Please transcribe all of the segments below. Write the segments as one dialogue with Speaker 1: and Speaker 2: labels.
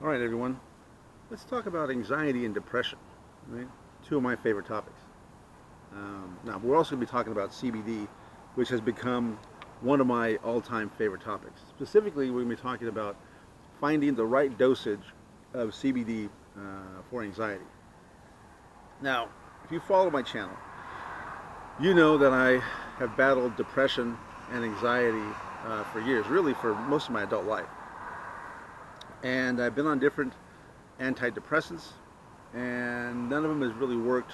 Speaker 1: All right, everyone. Let's talk about anxiety and depression. Right? Two of my favorite topics. Now, we're also going to be talking about CBD, which has become one of my all-time favorite topics. Specifically, we're going to be talking about finding the right dosage of CBD for anxiety. Now, if you follow my channel, you know that I have battled depression and anxiety for years, really for most of my adult life. And I've been on different antidepressants, and none of them has really worked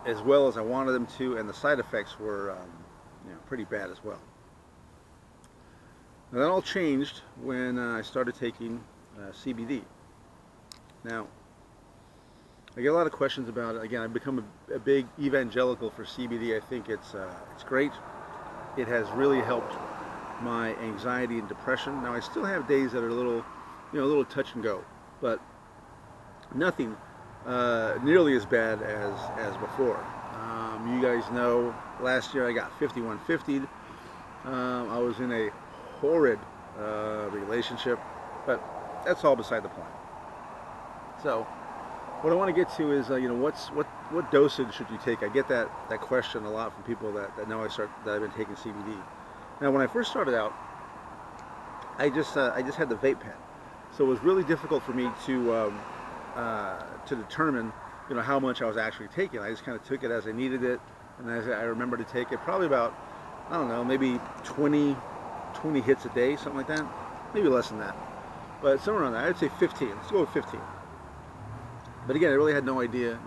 Speaker 1: as well as I wanted them to, and the side effects were pretty bad as well. Now, that all changed when I started taking CBD. Now, I get a lot of questions about it. Again, I've become a big evangelical for CBD. I think it's great. It has really helped my anxiety and depression. Now, I still have days that are a little touch and go, but nothing nearly as bad as before. You guys know last year I got 5150. I was in a horrid relationship, but that's all beside the point. So what I want to get to is what dosage should you take? I get that question a lot from people that know that I've been taking CBD. Now, when I first started out, I just had the vape pen, so it was really difficult for me to determine how much I was actually taking. I just kind of took it as I needed it, and as I remember to take it probably about, I don't know, maybe 20 hits a day, something like that, maybe less than that, but somewhere around that. I'd say 15. Let's go with 15. But again, I really had no idea,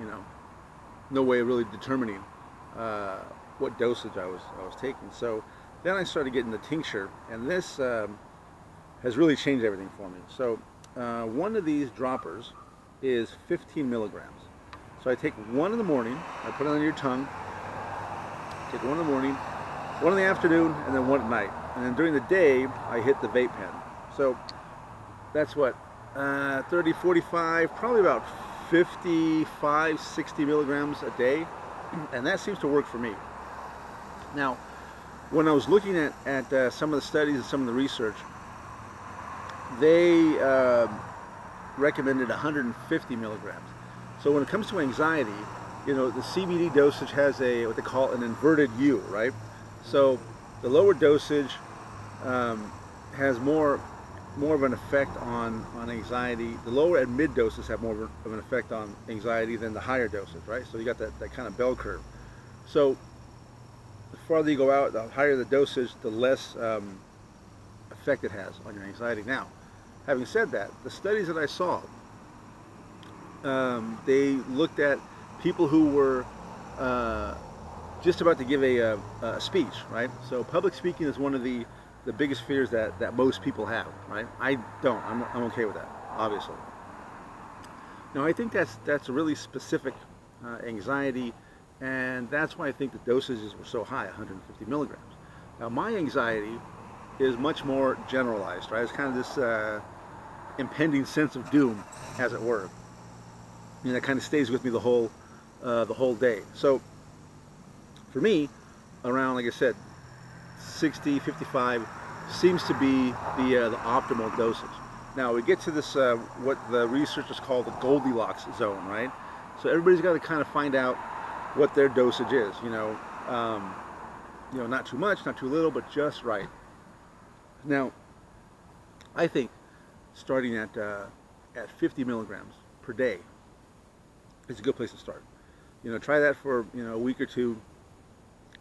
Speaker 1: no way of really determining what dosage I was taking. So then I started getting the tincture, and this has really changed everything for me. So one of these droppers is 15 milligrams. So I take one in the morning, I put it on your tongue, take one in the morning, one in the afternoon, and then one at night. And then during the day, I hit the vape pen. So that's what, 30, 45, probably about 55, 60 milligrams a day. And that seems to work for me. Now, when I was looking at some of the studies and some of the research, they recommended 150 milligrams. So when it comes to anxiety, the CBD dosage has what they call an inverted U, right? So the lower dosage has more of an effect on anxiety. The lower and mid doses have more of an effect on anxiety than the higher doses, right? So you got that kind of bell curve. So the farther you go out, the higher the dosage, the less effect it has on your anxiety. Now, having said that, the studies that I saw, they looked at people who were just about to give a speech, right? So public speaking is one of the biggest fears that most people have, right? I don't. I'm okay with that, obviously. Now, I think that's a really specific anxiety, and that's why I think the dosages were so high, 150 milligrams. Now, my anxiety is much more generalized, right? It's kind of this impending sense of doom, as it were. And that kind of stays with me the whole day. So for me, around, like I said, 60, 55 seems to be the optimal dosage. Now we get to this what the researchers call the Goldilocks zone, right? So everybody's got to kind of find out what their dosage is. Not too much, not too little, but just right. Now, I think starting at 50 milligrams per day is a good place to start. Try that for a week or two,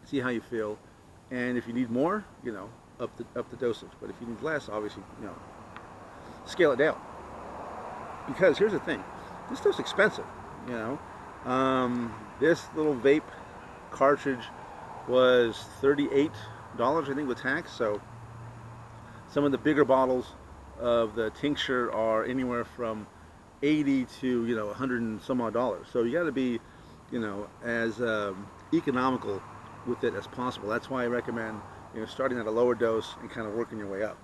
Speaker 1: see how you feel, and if you need more, up the dosage. But if you need less, obviously, scale it down. Because here's the thing, this stuff's expensive. This little vape cartridge was $38, I think, with tax. So some of the bigger bottles of the tincture are anywhere from 80 to 100 and some odd dollars. So you got to be as economical with it as possible. That's why I recommend starting at a lower dose and kind of working your way up.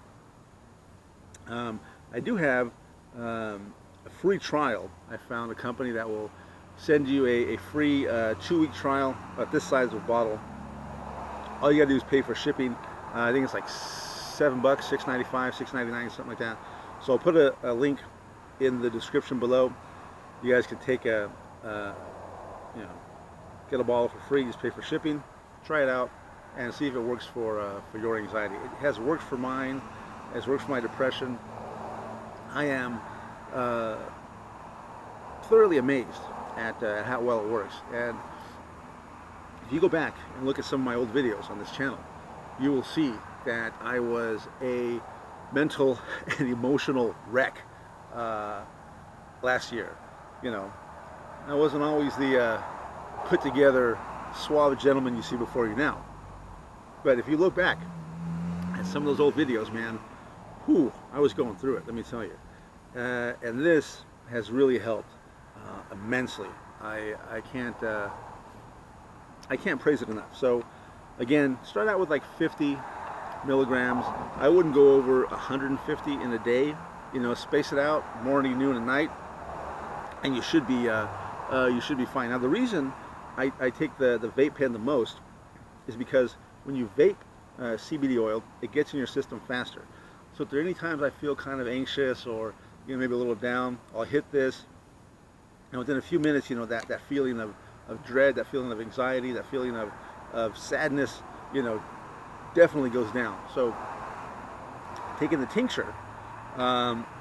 Speaker 1: I do have a free trial. I found a company that will send you a free 2-week trial about this size of a bottle. All you got to do is pay for shipping. I think it's like $7, $6.95, $6.99, something like that. So I'll put a link in the description below. You guys can take a, you know, get a bottle for free. Just pay for shipping. Try it out and see if it works for your anxiety. It has worked for mine. It has worked for my depression. I am thoroughly amazed at how well it works. And if you go back and look at some of my old videos on this channel, you will see that I was a mental and emotional wreck last year. You know, I wasn't always the put together, suave gentleman you see before you now. But if you look back at some of those old videos, man, whew, I was going through it, let me tell you. And this has really helped immensely. I can't praise it enough. So again, start out with like 50 milligrams. I wouldn't go over 150 in a day. You know, space it out, morning, noon, and night, and you should be fine. Now the reason I take the vape pen the most is because when you vape CBD oil, it gets in your system faster. So if there are any times I feel kind of anxious or, you know, maybe a little down, I'll hit this, and within a few minutes, you know, that feeling of dread, that feeling of anxiety, that feeling of sadness, you know, definitely goes down. So taking the tincture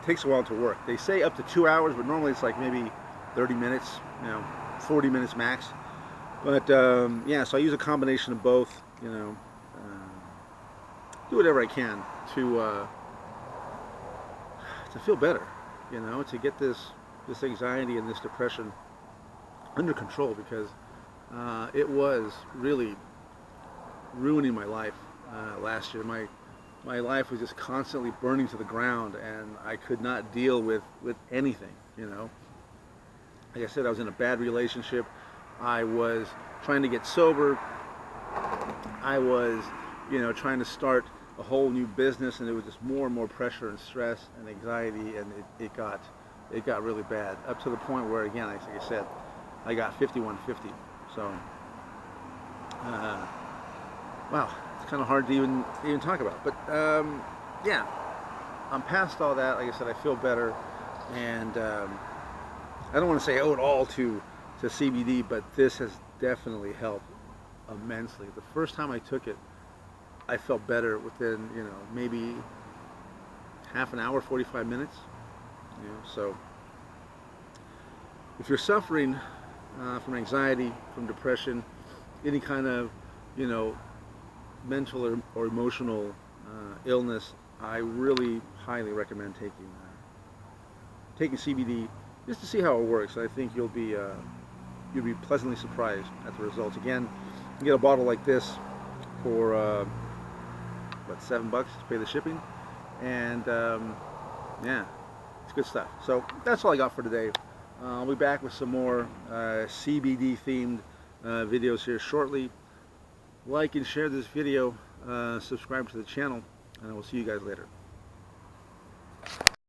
Speaker 1: takes a while to work. They say up to 2 hours, but normally it's like maybe 30 minutes, you know, 40 minutes max. But yeah, so I use a combination of both. You know, do whatever I can to feel better. You know, to get this anxiety and this depression under control, because it was really ruining my life last year. My life was just constantly burning to the ground, and I could not deal with anything. You know, like I said, I was in a bad relationship. I was trying to get sober. I was, you know, trying to start a whole new business, and it was just more and more pressure and stress and anxiety, and it got really bad, up to the point where, again, like I said, I got 5150. So wow, it's kind of hard to even talk about. But yeah, I'm past all that. Like I said, I feel better, and I don't want to say owe it all to CBD, but this has definitely helped immensely. The first time I took it, I felt better within, you know, maybe half an hour, 45 minutes. You know, so if you're suffering from anxiety, from depression, any kind of, you know, mental or emotional illness, I really highly recommend taking CBD just to see how it works. I think you'll be pleasantly surprised at the results. Again, you get a bottle like this for what, $7 to pay the shipping, and yeah, it's good stuff. So that's all I got for today. I'll be back with some more CBD themed videos here shortly. Like and share this video, subscribe to the channel, and I will see you guys later.